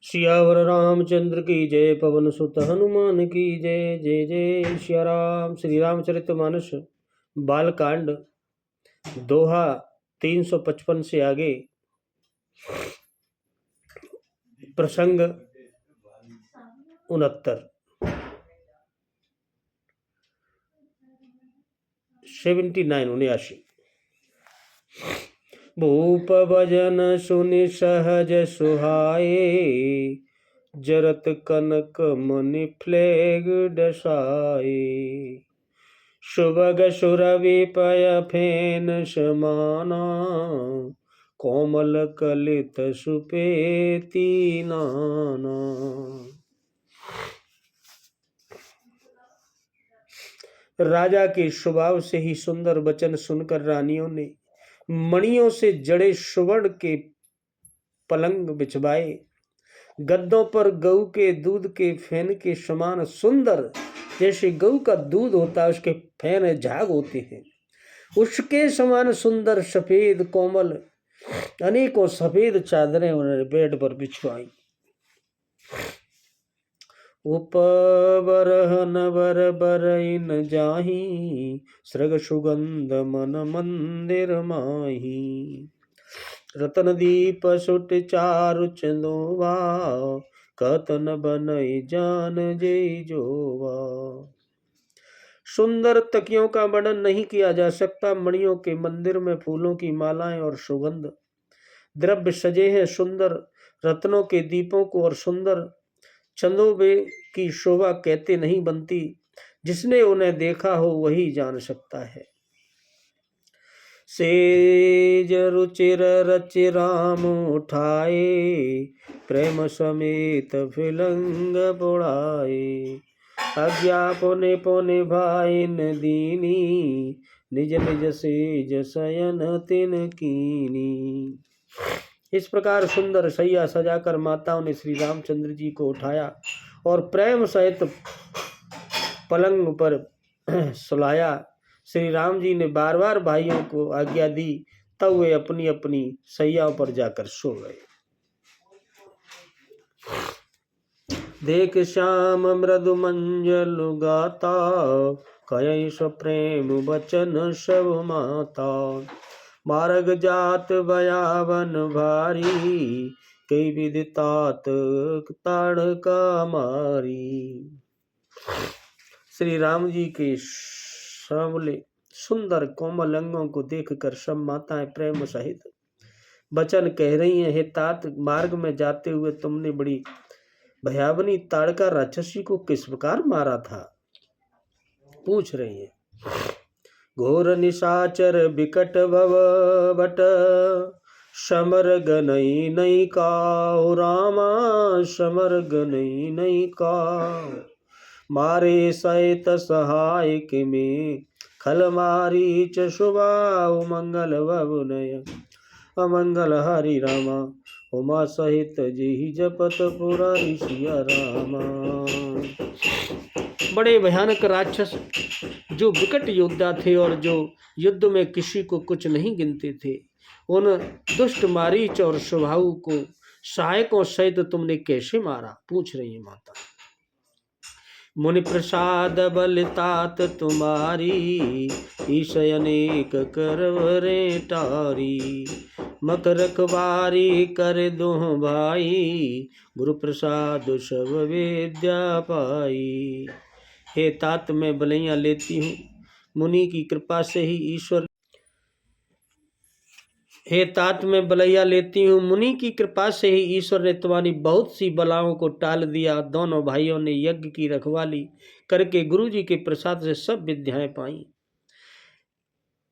सियावर रामचंद्र की जय। पवन सुत हनुमान की जय। जय जय सिया राम। श्री रामचरितमानस बालकांड दोहा 355 से आगे। प्रसंग 69 79। भूप भजन सुनि सहज सुहाए, जरत कनक मुनि फ्लेग डसाए। सुभग सुरवि पय फेन समाना, कोमल कलित सुपेती नाना। राजा के स्वभाव से ही सुंदर वचन सुनकर रानियों ने मणियों से जड़े सुवर्ण के पलंग बिछवाए। गद्दों पर गऊ के दूध के फैन के समान सुंदर, जैसे गऊ का दूध होता है उसके फैन झाग होते हैं, उसके समान सुंदर सफेद कोमल अनेकों सफेद चादरें उन्होंने बेड पर बिछवाई। उपबरह नवर बरइन जाही, सृग सुगंध मन मंदिर माही। रतन दीप सुट चारु चंदोवा, कतन बनई जान जय जोवा। सुंदर तकियों का वर्णन नहीं किया जा सकता। मणियों के मंदिर में फूलों की मालाएं और सुगंध द्रव्य सजे हैं। सुंदर रत्नों के दीपों को और सुंदर चंदोबे की शोभा कहते नहीं बनती। जिसने उन्हें देखा हो वही जान सकता है। सेज रुचिर रचि राम उठाए, प्रेम समेत फिलंग बुढ़ाए। आज्ञा पुनि पुनि भाइन दीनी, निज निज सेज शयन तिन कीनी। इस प्रकार सुंदर सैया सजाकर माताओं ने श्री रामचंद्र जी को उठाया और प्रेम सहित पलंग पर सुलाया। श्री राम जी ने बार बार भाइयों को आज्ञा दी, तब वे अपनी अपनी सैयाओं पर जाकर सो गए। देख श्याम मृदु मंजल गाता, कय प्रेम वचन सब माता। मार्ग जात बयावन भारी, कई विधि तात ताड़ का मारी। श्री राम जी के सांवले सुंदर कोमल अंगों को देखकर सब माताएं प्रेम सहित वचन कह रही हैं, हे तात, मार्ग में जाते हुए तुमने बड़ी भयावनी ताड़का राक्षसी को किस प्रकार मारा था? पूछ रही है। घोर निशाचर बिकट भव बट, समर गनई नहीं काऊ रामा, समर गनई नहीं काऊ। मारे सहित सहाय के में, खल मारी च शुभाऊ। मंगल भवनय अमंगल हरि रामा, उमा सहित जी जपत पुरारी सिया रामा। बड़े भयानक राक्षस जो विकट योद्धा थे और जो युद्ध में किसी को कुछ नहीं गिनते थे, उन दुष्ट मारीच और स्वभाव को सहायकों सहित तुमने कैसे मारा? पूछ रही है माता। मुनि प्रसाद बल तात तुम्हारी, ईश अनेक करवरे टारी। मक रखवारी कर दो भाई, गुरु प्रसाद सब विद्या पाई। हे तात, मैं बलैया लेती हूँ मुनि की कृपा से ही ईश्वर हे तात मैं बलैया लेती हूँ मुनि की कृपा से ही ईश्वर ने तुम्हारी बहुत सी बलाओं को टाल दिया। दोनों भाइयों ने यज्ञ की रखवाली करके गुरु जी के प्रसाद से सब विद्याएं पाई।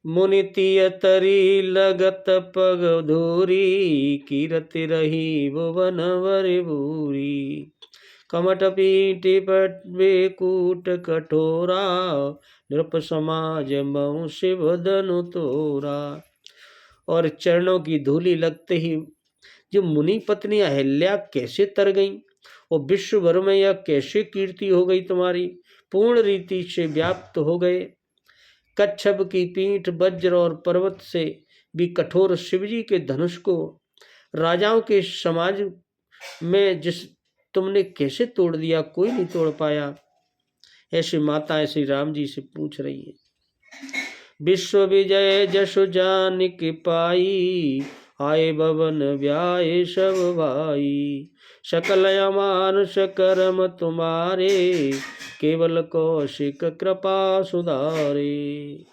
मुनि तिय तरी लगत पग धूरी, कीरति रही भुवन वर भूरी। कमट पीटि पट बेकूट कठोरा, नृप समाज मऊ शिव धनु तोरा। और चरणों की धूली लगते ही जो मुनि पत्नी अहिल्या कैसे तर गई, और विश्व भर में यह कैसे कीर्ति हो गई तुम्हारी, पूर्ण रीति से व्याप्त हो गए। कच्छप की पीठ वज्र और पर्वत से भी कठोर शिवजी के धनुष को राजाओं के समाज में जिस तुमने कैसे तोड़ दिया, कोई नहीं तोड़ पाया। ऐसी माताएं श्री राम जी से पूछ रही है। विश्व विजय जशु जानिक पाई, आए भवन व्याय सब भाई। सकल अमानुष कर्म तुम्हारे, केवल कौशिक कृपा सुधारे।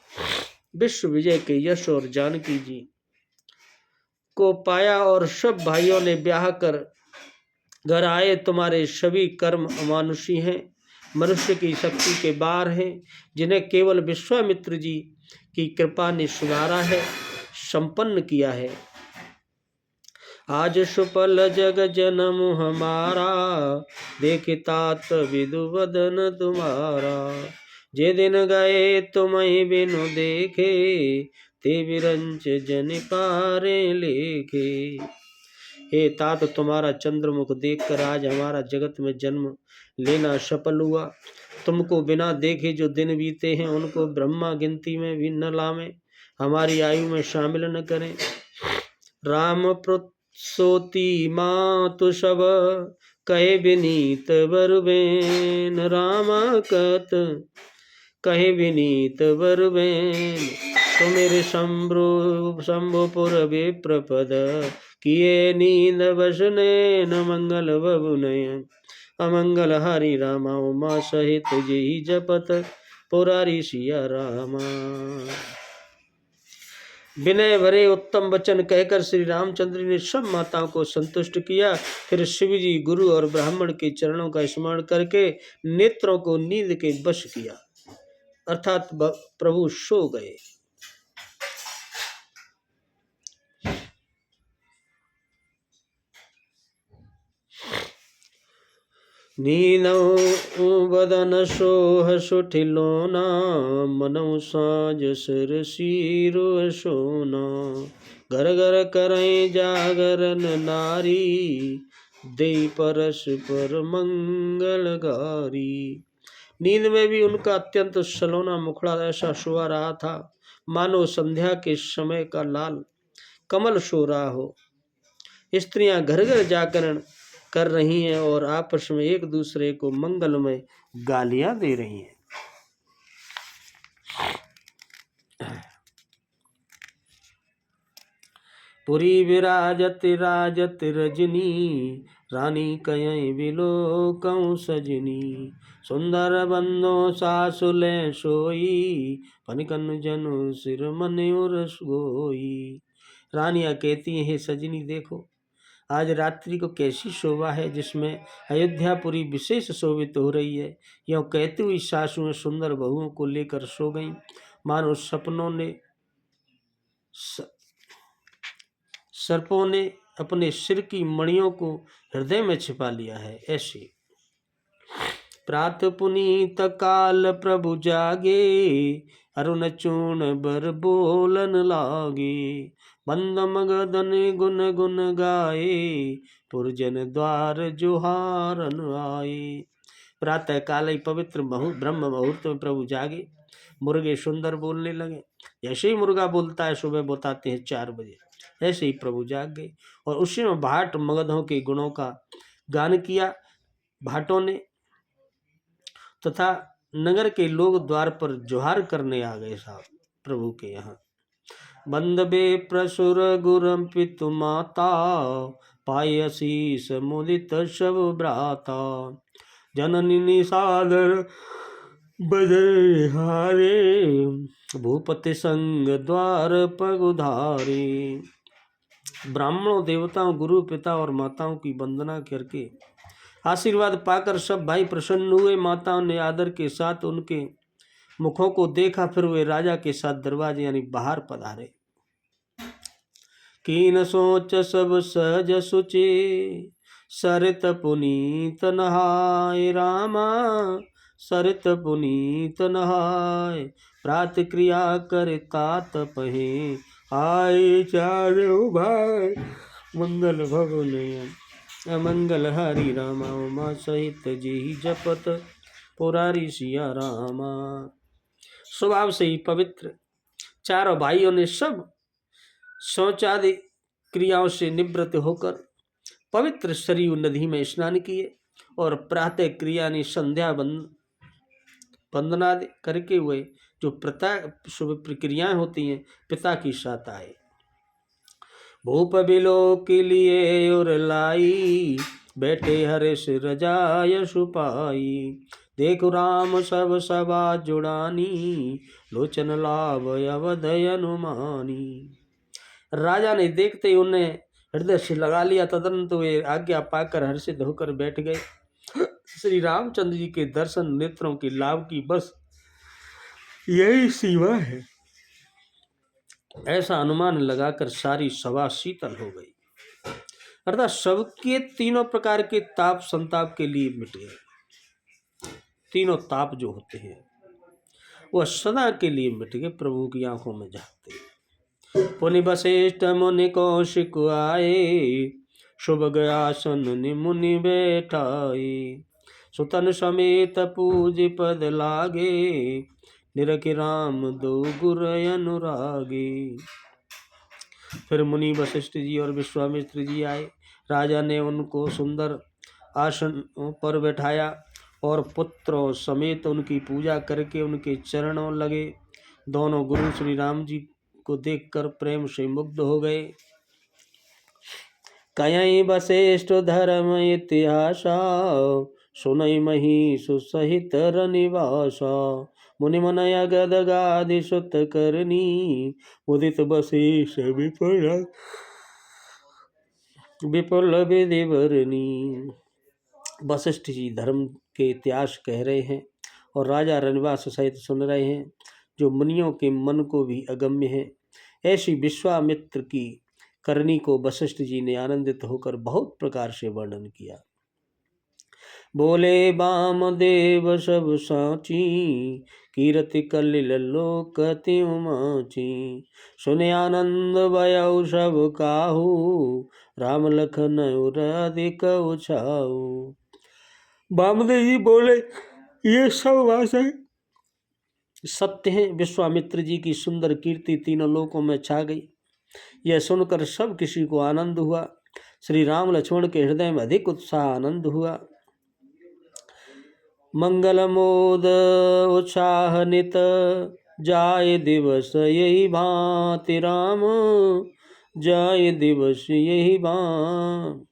विश्व विजय के यश और जानकी जी को पाया और सब भाइयों ने ब्याह कर घर आए। तुम्हारे सभी कर्म अमानुषी हैं, मनुष्य की शक्ति के बाहर हैं, जिन्हें केवल विश्वामित्र जी की कृपा ने सुधारा है, संपन्न किया है। आज सुपल जग जन्म हमारा, देखे तात विदु वदन तुम्हारा। जे दिन गए तुम्हें बिनु देखे, ते विरंच जन पारे लेखे। हे तात, तुम्हारा चंद्रमुख देखकर आज हमारा जगत में जन्म लेना सफल हुआ। तुमको बिना देखे जो दिन बीते हैं, उनको ब्रह्मा गिनती में भी न लावे, हमारी आयु में शामिल न करें। राम सोती मातु सब, कहे विनीत बरबेन। रामा कत कहे विनीत बरबेन, तो मेरे शंभुपुर विप्रपद। किए नींद बसने न मंगल बबुनयन, अमंगल हरि रामा उमा सहित जेहि जपत, पुरारी सिया रामा। विनय भरे उत्तम वचन कहकर श्री रामचंद्र ने सब माताओं को संतुष्ट किया। फिर शिव जी, गुरु और ब्राह्मण के चरणों का स्मरण करके नेत्रों को नींद के वश किया, अर्थात प्रभु सो गए। नीनौ बदन सोह सुठिलोना, मनौ साज सिर सीरो सोना। घर घर करें जागरण नारी, दे परस पर मंगल गारी। नींद में भी उनका अत्यंत सलोना मुखड़ा ऐसा शोभा रहा था, मानो संध्या के समय का लाल कमल सो रहा हो। स्त्रियां घर घर जागरण कर रही हैं और आपस में एक दूसरे को मंगलमय गालियां दे रही हैं। पुरी विराजत राजत रजनी, रानी कयं बिलोकं सजनी। सुंदर बंदो सासुले सोई, पनकन जनु सिर मन और सोई। रानियां कहती हैं, हे सजनी देखो, आज रात्रि को कैसी शोभा है, जिसमें अयोध्यापुरी विशेष शोभित हो रही है। यों कहती हुई सासुएं सुंदर बहुओं को लेकर सो गईं, मानो सर्पों ने अपने सिर की मणियों को हृदय में छिपा लिया है। ऐसे प्रात पुनीत काल प्रभु जागे, अरुण चूर्ण बर बोलन लागे। बंद मगधन गुन गुन गाए, पुरजन द्वार जोहारन आए। प्रातः काल ही पवित्र ब्रह्म मुहूर्त में प्रभु जागे, मुर्गे सुंदर बोलने लगे। जैसे ही मुर्गा बोलता है, सुबह बताते हैं 4 बजे, ऐसे ही प्रभु जाग गए और उसी में भाट मगधों के गुणों का गान किया भाटों ने, तथा नगर के लोग द्वार पर जोहार करने आ गए साहब प्रभु के यहाँ। बंदबे प्रसुर गुरम पितु माता, पाय असीस मुदित सब भ्राता। जननी निसादर बदहारे, भूपति संग द्वार पगुधारे। ब्राह्मणों, देवताओं, गुरु, पिता और माताओं की वंदना करके आशीर्वाद पाकर सब भाई प्रसन्न हुए। माताओं ने आदर के साथ उनके मुखों को देखा, फिर वे राजा के साथ दरवाजे यानी बाहर पधारे। कीन सोच सब सहज सुचे, सरित पुनीत नहाय। रामा सरित पुनीत नहाय, प्रात क्रिया कर तात पहे। आए चारो भाई मंगल भवन, अमंगल हरि रामा उमा सहित जेहि जपत, पुरारी सिया रामा। स्वभाव से ही पवित्र चारों भाइयों ने सब शौचादि क्रियाओं से निवृत्त होकर पवित्र सरयू नदी में स्नान किए और प्रातः क्रिया ने संध्या वंदना करके हुए जो शुभ प्रक्रियाएं होती हैं पिता की साथ आए। भूप बिलो के लिए और लाई, बैठे हर्ष रजाय सुपाई। देखो राम सब सभा जुड़ानी, लोचन लाभ अवधय अनुमानी। राजा ने देखते ही उन्हें हृदय से लगा लिया। तदनंत वे आज्ञा पाकर हर्षित होकर बैठ गए। श्री रामचंद्र जी के दर्शन नेत्रों के लाभ की बस यही सीमा है, ऐसा अनुमान लगाकर सारी सभा शीतल हो गई। अर्थात सबके तीनों प्रकार के ताप संताप के लिए मिट गए। तीनों ताप जो होते हैं वह सदा के लिए मिट गए, प्रभु की आंखों में झांकते। पुनि वशिष्ठ मुनि कौशिक आए, शुभ गयासन मुनि बैठाए। सुतन समेत पूज पद लागे, निरखि राम दो गुर अनुरागे। फिर मुनि वशिष्ठ जी और विश्वामित्र जी आए। राजा ने उनको सुंदर आसन पर बैठाया और पुत्रों समेत उनकी पूजा करके उनके चरणों लगे। दोनों गुरु श्री राम जी को देखकर प्रेम से मुग्ध हो गए। कयई वशिष्ठ धर्म इतिहासा, सुनई महिषु सहित रनिवासा। मुनि मनय गद गादि सुत करनी, उदित वशिष्ठ विपुल विधि बरनी। वशिष्ठ जी धर्म के इतिहास कह रहे हैं और राजा रनिवास सहित सुन रहे हैं, जो मुनियों के मन को भी अगम्य है। ऐसी विश्वामित्र की करनी को वशिष्ठ जी ने आनंदित होकर बहुत प्रकार से वर्णन किया। बोले वामदेव सब साची, कीरति कलिल लोक त्यों माची। सुने आनंद भयउ सब काहू, राम लखन और अधिक उछाऊ। वामदेव जी बोले ये सब बातें सत्य हैं। विश्वामित्र जी की सुंदर कीर्ति तीनों लोकों में छा गई। यह सुनकर सब किसी को आनंद हुआ। श्री राम लक्ष्मण के हृदय में अधिक उत्साह आनंद हुआ। मंगल मोद उत्साह नित, जाय दिवस यही भांति राम, जाय दिवस यही भांति।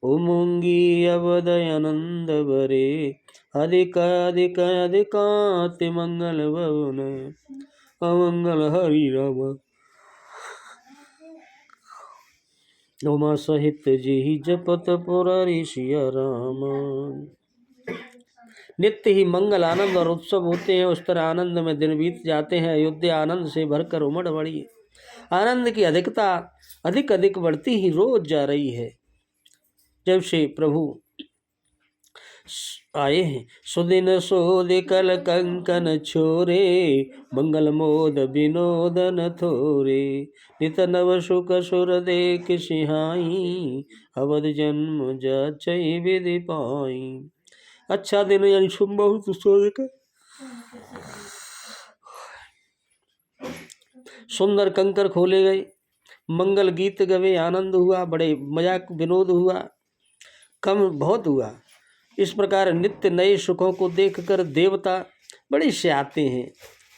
उमंगी अवध आनंद भरे, अधिक अधिक अधिकाति मंगल भवन, अमंगल हरि राम। उमा सहित जी जपत पुरारी सिया राम। नित्य ही मंगल आनंद और उत्सव होते हैं, उस तरह आनंद में दिन बीत जाते हैं। अयोध्या आनंद से भरकर उमड़ पड़ी है। आनंद की अधिकता अधिक अधिक बढ़ती ही रोज जा रही है। जब से प्रभु आए हैं। सुदिन सोद कल कंकन छोरे, मंगल मोद विनोदन थोरे। नित नव सुख सुर देख सिहाई, अवध जन्म जय विधि पाई। अच्छा दिन यानी शुभ बहुत सोद कर सुंदर कंकर खोले गए, मंगल गीत गवे, आनंद हुआ, बड़े मजाक विनोद हुआ, कम बहुत हुआ। इस प्रकार नित्य नए सुखों को देखकर देवता बड़े से आते हैं।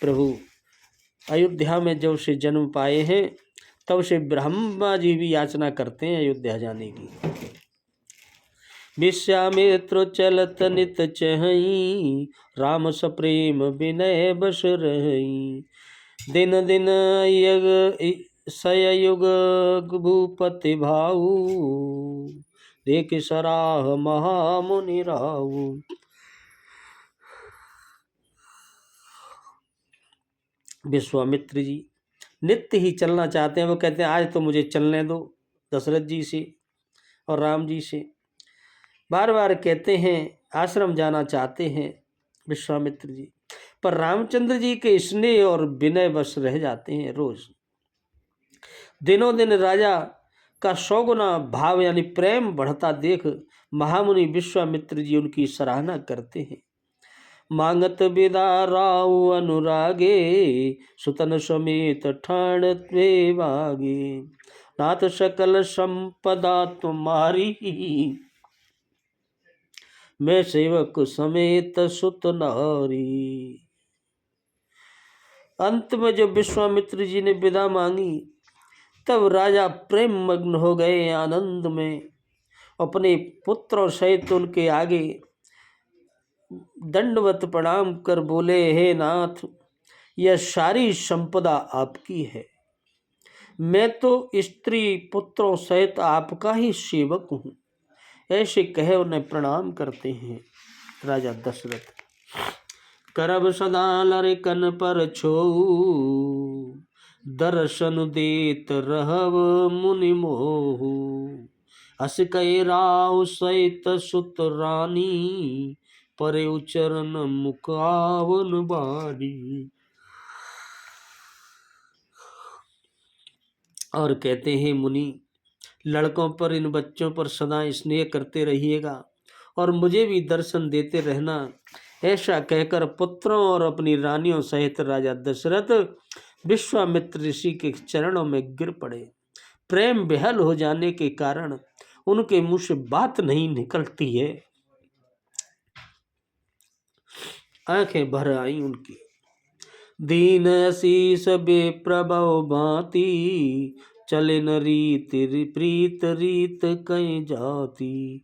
प्रभु अयोध्या में जब से जन्म पाए हैं तब से ब्रह्मा जी भी याचना करते हैं अयोध्या जाने की। विश्वामित्र चलत नित चहई, राम सप्रेम विनय बस रही। दिन दिन यग सयुग भूपति भाऊ, देख सराह महामुनि राऊ। विश्वामित्र जी नित्य ही चलना चाहते हैं। वो कहते हैं आज तो मुझे चलने दो दशरथ जी से और राम जी से। बार बार कहते हैं आश्रम जाना चाहते हैं विश्वामित्र जी, पर रामचंद्र जी के स्नेह और विनय वश रह जाते हैं। रोज दिनों दिन राजा का 100 गुना भाव यानी प्रेम बढ़ता देख महामुनि विश्वामित्र जी उनकी सराहना करते हैं। मांगत विदा राव अनुरागे, सुतन समेत ठाण त्वे बागे। नाथ सकल संपदा तुम्हारी, मैं सेवक समेत सुत नारी। अंत में जब विश्वामित्र जी ने विदा मांगी तब राजा प्रेम मग्न हो गए आनंद में, अपने पुत्रों सहित उनके आगे दंडवत प्रणाम कर बोले, हे नाथ, यह सारी संपदा आपकी है, मैं तो स्त्री पुत्रों सहित आपका ही सेवक हूँ। ऐसे कहे उन्हें प्रणाम करते हैं राजा दशरथ। करब सदा लरिकन पर छोऊ, दर्शन देत रहब मुनि मोहू। अस कई राव सहित सुत रानी, परे उचरण मुख आवन बारी। और कहते हैं, मुनि, लड़कों पर, इन बच्चों पर सदा स्नेह करते रहिएगा और मुझे भी दर्शन देते रहना। ऐसा कहकर पुत्रों और अपनी रानियों सहित राजा दशरथ विश्वामित्र ऋषि के चरणों में गिर पड़े। प्रेम बेहल हो जाने के कारण उनके मुंह से बात नहीं निकलती है, आंखें भर आई उनकी। दीन शीस बेप्रभव भांति, चले न रीत प्रीत रीत कहीं जाती।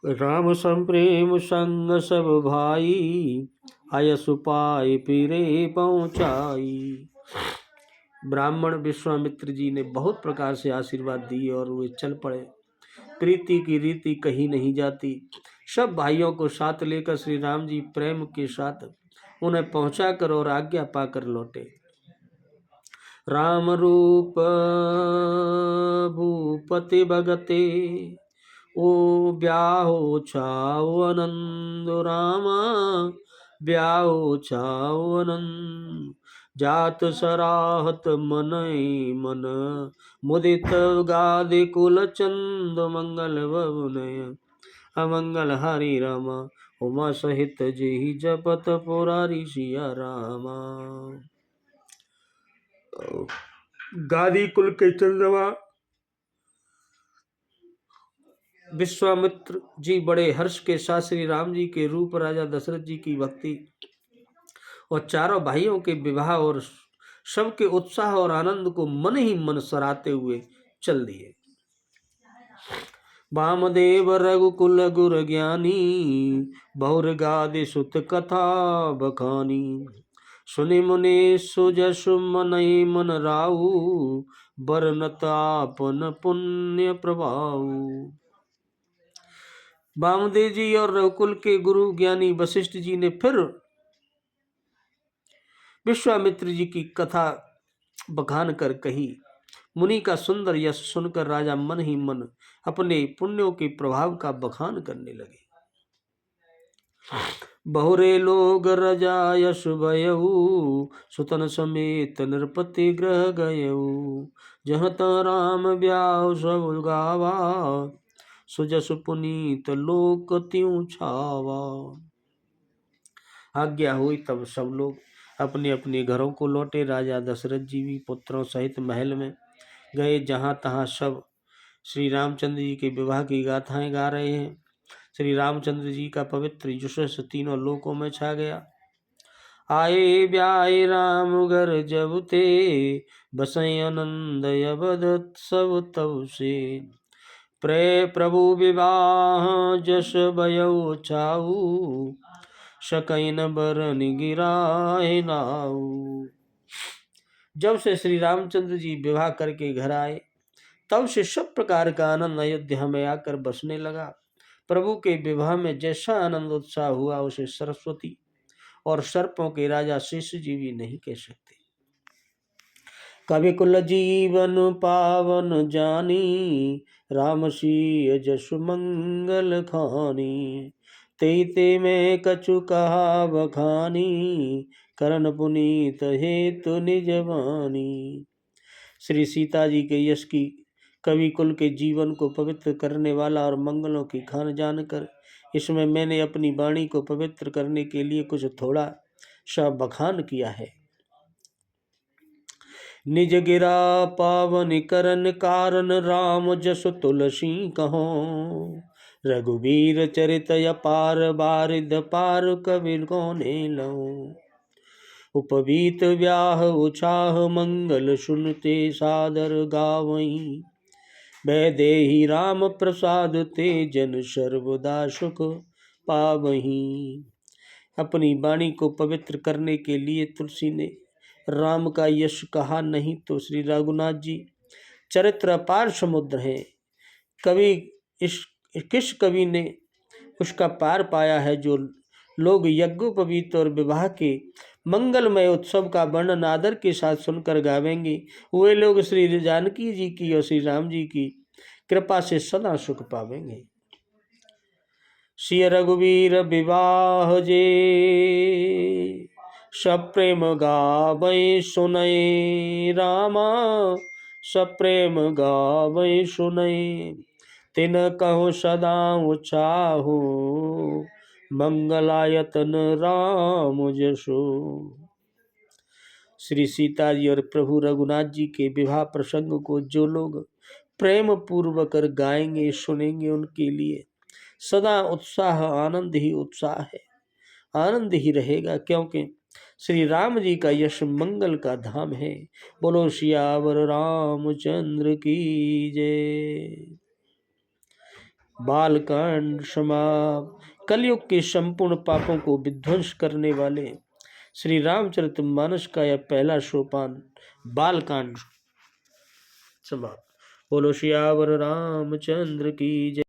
राम संप्रेम संग सब भाई, आयस पाए फिरे पहुँचाई। ब्राह्मण विश्वामित्र जी ने बहुत प्रकार से आशीर्वाद दिए और वे चल पड़े। प्रीति की रीति कहीं नहीं जाती। सब भाइयों को साथ लेकर श्री राम जी प्रेम के साथ उन्हें पहुंचाकर और आज्ञा पाकर लौटे। राम रूप भूपति भगते, ओ ब्याहो छाओ आनंद रामा, ब्याहो छाओ आनंद। जात सराहत मन मन, मुदित गादि कुल चंद। मंगल भवनय अमंगल हरि रामा, उमा सहित जेहि जपत पुरारी सिया रामा। गादी कुल के चंद्रमा विश्वामित्र जी बड़े हर्ष के साथ श्री राम जी के रूप, राजा दशरथ जी की भक्ति और चारों भाइयों के विवाह और सबके उत्साह और आनंद को मन ही मन सराहते हुए चल दिए। वामदेव रघुकुल गुर ज्ञानी, बहुर गादि सुत कथा बखानी। सुनि मुनि सुजसु मनहि मन राऊ, बरनत आपन पुण्य प्रभाऊ। वामदेव जी और रघुकुल के गुरु ज्ञानी वशिष्ठ जी ने फिर विश्वामित्र जी की कथा बखान कर कही। मुनि का सुंदर यश सुनकर राजा मन ही मन अपने पुण्यों के प्रभाव का बखान करने लगे। बहुरे लोग रजा यश भयऊ, सुतन समेत नृपति ग्रह गयऊ। जहाँ तहाँ राम ब्याह सब गावा, सुजस पुनीत लोक त्यों छावा। आज्ञा हुई तब सब लोग अपने अपने घरों को लौटे। राजा दशरथ जी भी पुत्रों सहित महल में गए। जहाँ तहाँ सब श्री रामचंद्र जी के विवाह की गाथाएं गा रहे हैं। श्री रामचंद्र जी का पवित्र यशस तीनों लोकों में छा गया। आए ब्याए राम घर जब ते, बसई आनंद अवध सब तब से। प्रभु विवाह जस भयउ छाऊ, सकैन बरन गिराए नाऊ। जब से श्री रामचंद्र जी विवाह करके घर आए तब से सब प्रकार का आनंद अयोध्या में आकर बसने लगा। प्रभु के विवाह में जैसा आनंद उत्साह हुआ उसे सरस्वती और सर्पों के राजा शेष जी भी नहीं कह सकते। कवि कुल जीवन पावन जानी, राम सिय जसु मंगल खानी। ते में कछु कहा बखानी, करण पुनीत हेतु निज वानी। श्री सीता जी के यश की, कवि कुल के जीवन को पवित्र करने वाला और मंगलों की खान जानकर इसमें मैंने अपनी वाणी को पवित्र करने के लिए कुछ थोड़ा सा बखान किया है। निज गिरा पावन करन कारण, राम जस तुलसी कहो। रघुवीर चरित अपार, बारिध पार कबीर कोने लो। उपवीत व्याह उछाह, मंगल सुनते सादर गावहीं। वैदेही राम प्रसाद ते, जन सर्वदा सुख पावहीं। अपनी वाणी को पवित्र करने के लिए तुलसी ने राम का यश कहा नहीं तो श्री रघुनाथ जी चरित्र अपार समुद्र है। कवि इस किस कवि ने उसका पार पाया है जो लोग यज्ञोपवीत और विवाह के मंगलमय उत्सव का वर्णन आदर के साथ सुनकर गावेंगे, वे लोग श्री जानकी जी की और श्री राम जी की कृपा से सदा सुख पावेंगे। सिय रघुवीर विवाह जे, सप्रेम गावै सुनय रामा। सप्रेम गावै सुनय, तिन कहो सदा उछाहु। मंगलायतन राम जसो। श्री सीता जी और प्रभु रघुनाथ जी के विवाह प्रसंग को जो लोग प्रेम पूर्वक गाएंगे सुनेंगे, उनके लिए सदा उत्साह आनंद ही उत्साह है, आनंद ही रहेगा, क्योंकि श्री राम जी का यश मंगल का धाम है। बोलो सियावर रामचंद्र की जय। बालकांड समाप्त। कलयुग के संपूर्ण पापों को विध्वंस करने वाले श्री रामचरितमानस का यह पहला सोपान बालकांड समाप्त। बोलो सियावर रामचंद्र की जय।